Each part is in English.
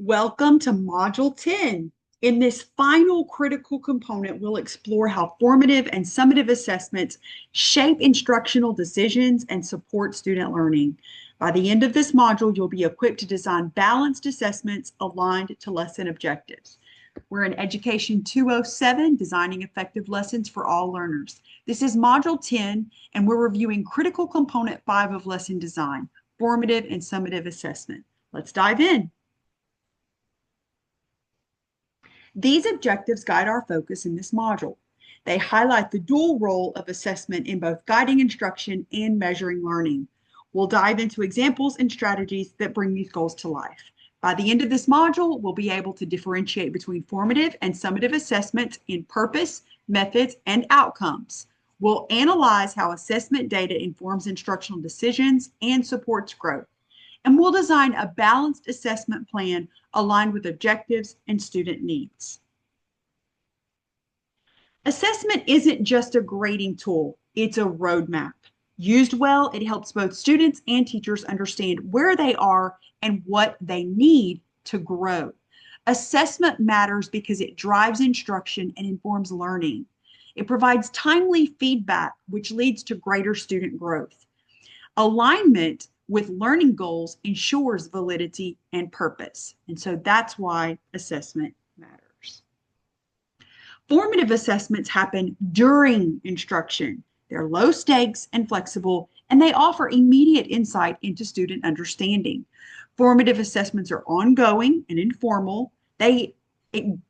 Welcome to Module 10. In this final critical component, we'll explore how formative and summative assessments shape instructional decisions and support student learning. By the end of this module, you'll be equipped to design balanced assessments aligned to lesson objectives. We're in Education 207, Designing Effective Lessons for All Learners. This is Module 10, and we're reviewing critical component 5 of lesson design, formative and summative assessment. Let's dive in. These objectives guide our focus in this module. They highlight the dual role of assessment in both guiding instruction and measuring learning. We'll dive into examples and strategies that bring these goals to life. By the end of this module, we'll be able to differentiate between formative and summative assessments in purpose, methods, and outcomes. We'll analyze how assessment data informs instructional decisions and supports growth. And we'll design a balanced assessment plan aligned with objectives and student needs. Assessment isn't just a grading tool, it's a roadmap. Used well, it helps both students and teachers understand where they are and what they need to grow. Assessment matters because it drives instruction and informs learning. It provides timely feedback, which leads to greater student growth. Alignment with learning goals ensures validity and purpose. And so that's why assessment matters. Formative assessments happen during instruction. They're low stakes and flexible, and they offer immediate insight into student understanding. Formative assessments are ongoing and informal. They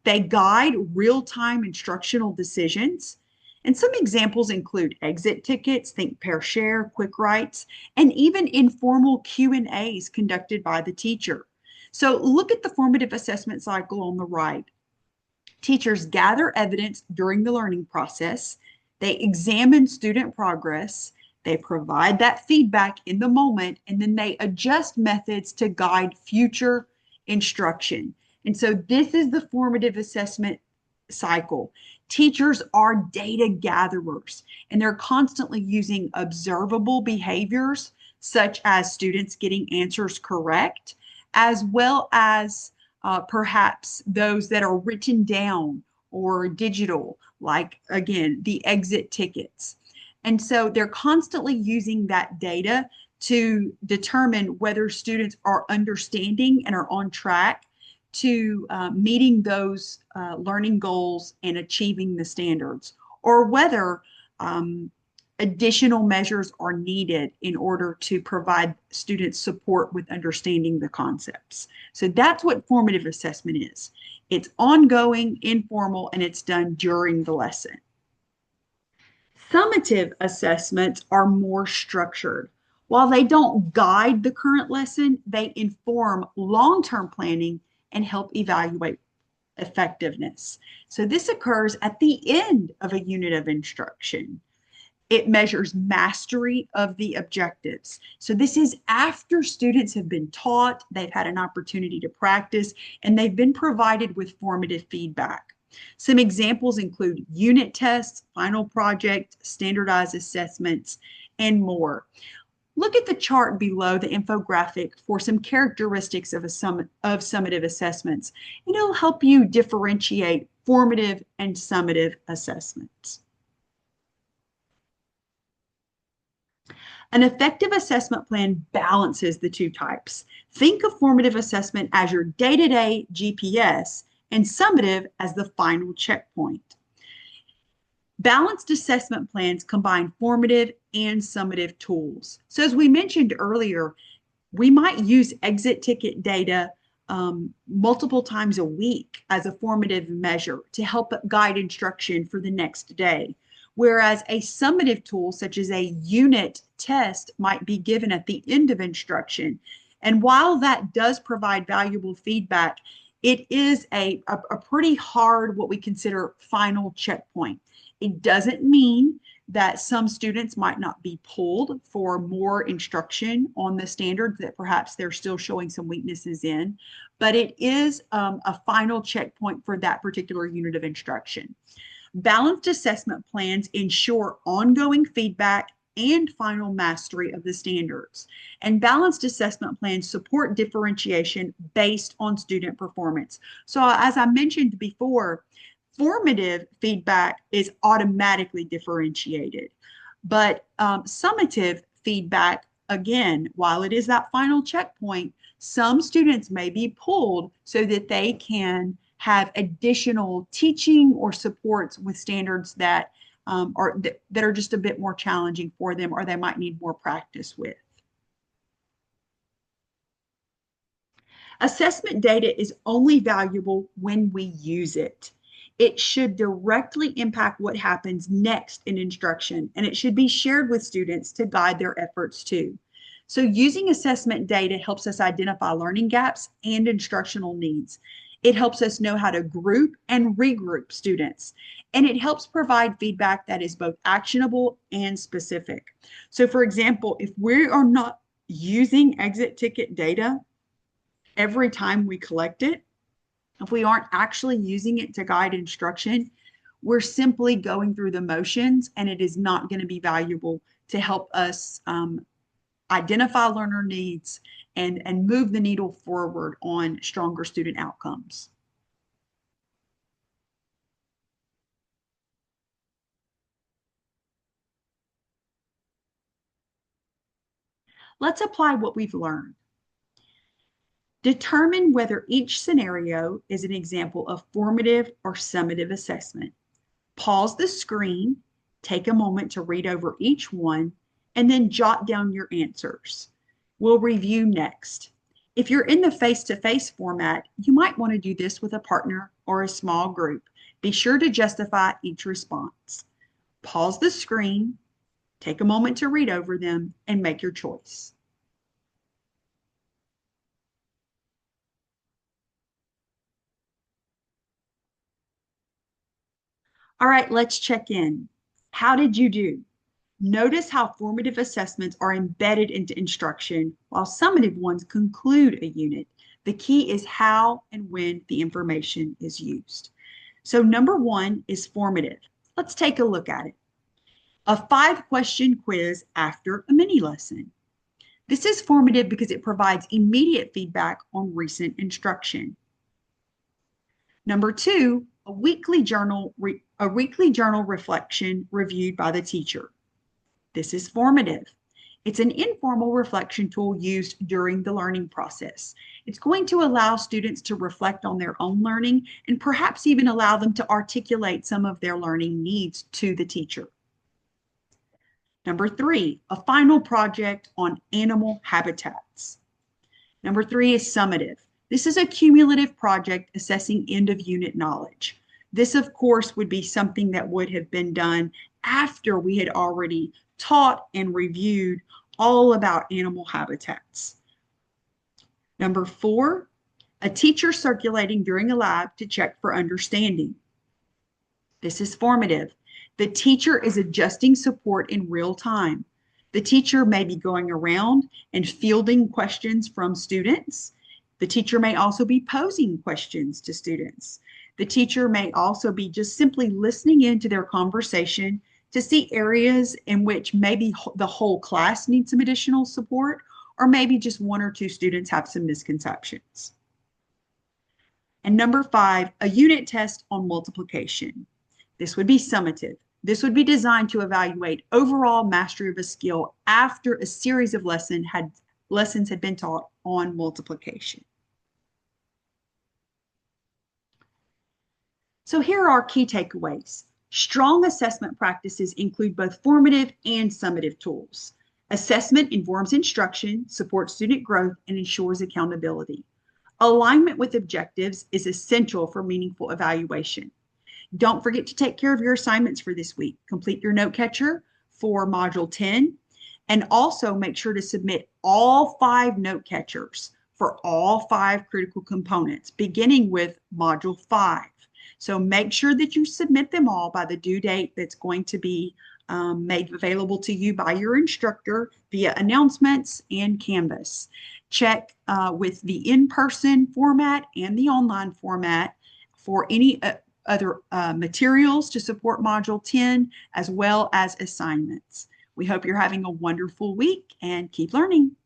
guide real-time instructional decisions. And some examples include exit tickets, think, pair, share, quick writes, and even informal Q&As conducted by the teacher. So look at the formative assessment cycle on the right. Teachers gather evidence during the learning process. They examine student progress. They provide that feedback in the moment, and then they adjust methods to guide future instruction. And so this is the formative assessment cycle. Teachers are data gatherers, and they're constantly using observable behaviors, such as students getting answers correct, as well as perhaps those that are written down or digital, like, again, the exit tickets. And so they're constantly using that data to determine whether students are understanding and are on track to meeting those learning goals and achieving the standards, or whether additional measures are needed in order to provide students support with understanding the concepts. So that's what formative assessment is. It's ongoing, informal, and it's done during the lesson. Summative assessments are more structured. While they don't guide the current lesson, they inform long-term planning and help evaluate effectiveness. So this occurs at the end of a unit of instruction. It measures mastery of the objectives. So this is after students have been taught, they've had an opportunity to practice, and they've been provided with formative feedback. Some examples include unit tests, final project, standardized assessments, and more. Look at the chart below the infographic for some characteristics of summative assessments. It'll help you differentiate formative and summative assessments. An effective assessment plan balances the two types. Think of formative assessment as your day-to-day GPS and summative as the final checkpoint. Balanced assessment plans combine formative and summative tools. So as we mentioned earlier, we might use exit ticket data multiple times a week as a formative measure to help guide instruction for the next day. Whereas a summative tool, such as a unit test, might be given at the end of instruction. And while that does provide valuable feedback, it is a pretty hard, what we consider, final checkpoint. It doesn't mean that some students might not be pulled for more instruction on the standards that perhaps they're still showing some weaknesses in, but it is a final checkpoint for that particular unit of instruction. Balanced assessment plans ensure ongoing feedback and final mastery of the standards. And balanced assessment plans support differentiation based on student performance. So as I mentioned before, formative feedback is automatically differentiated, but summative feedback, again, while it is that final checkpoint, some students may be pulled so that they can have additional teaching or supports with standards that are just a bit more challenging for them, or they might need more practice with. Assessment data is only valuable when we use it. It should directly impact what happens next in instruction, and it should be shared with students to guide their efforts too. So using assessment data helps us identify learning gaps and instructional needs. It helps us know how to group and regroup students, and it helps provide feedback that is both actionable and specific. So for example, if we are not using exit ticket data every time we collect it, if we aren't actually using it to guide instruction, we're simply going through the motions, and it is not going to be valuable to help us identify learner needs and move the needle forward on stronger student outcomes. Let's apply what we've learned. Determine whether each scenario is an example of formative or summative assessment. Pause the screen, take a moment to read over each one, and then jot down your answers. We'll review next. If you're in the face-to-face format, you might want to do this with a partner or a small group. Be sure to justify each response. Pause the screen, take a moment to read over them, and make your choice. All right, let's check in. How did you do? Notice how formative assessments are embedded into instruction, while summative ones conclude a unit. The key is how and when the information is used. So number one is formative. Let's take a look at it. A 5-question quiz after a mini lesson. This is formative because it provides immediate feedback on recent instruction. Number two, a weekly journal reflection reviewed by the teacher. This is formative. It's an informal reflection tool used during the learning process. It's going to allow students to reflect on their own learning and perhaps even allow them to articulate some of their learning needs to the teacher. Number three, a final project on animal habitats. Number three is summative. This is a cumulative project assessing end-of-unit knowledge. This, of course, would be something that would have been done after we had already taught and reviewed all about animal habitats. Number four, a teacher circulating during a lab to check for understanding. This is formative. The teacher is adjusting support in real time. The teacher may be going around and fielding questions from students. The teacher may also be posing questions to students. The teacher may also be just simply listening into their conversation to see areas in which maybe the whole class needs some additional support, or maybe just one or two students have some misconceptions. And number five, a unit test on multiplication. This would be summative. This would be designed to evaluate overall mastery of a skill after a series of lessons had been taught on multiplication. So here are our key takeaways. Strong assessment practices include both formative and summative tools. Assessment informs instruction, supports student growth, and ensures accountability. Alignment with objectives is essential for meaningful evaluation. Don't forget to take care of your assignments for this week. Complete your note catcher for Module 10, and also make sure to submit all 5 note catchers for all 5 critical components, beginning with Module 5. So make sure that you submit them all by the due date that's going to be made available to you by your instructor via announcements and Canvas. Check with the in-person format and the online format for any other materials to support Module 10, as well as assignments. We hope you're having a wonderful week and keep learning.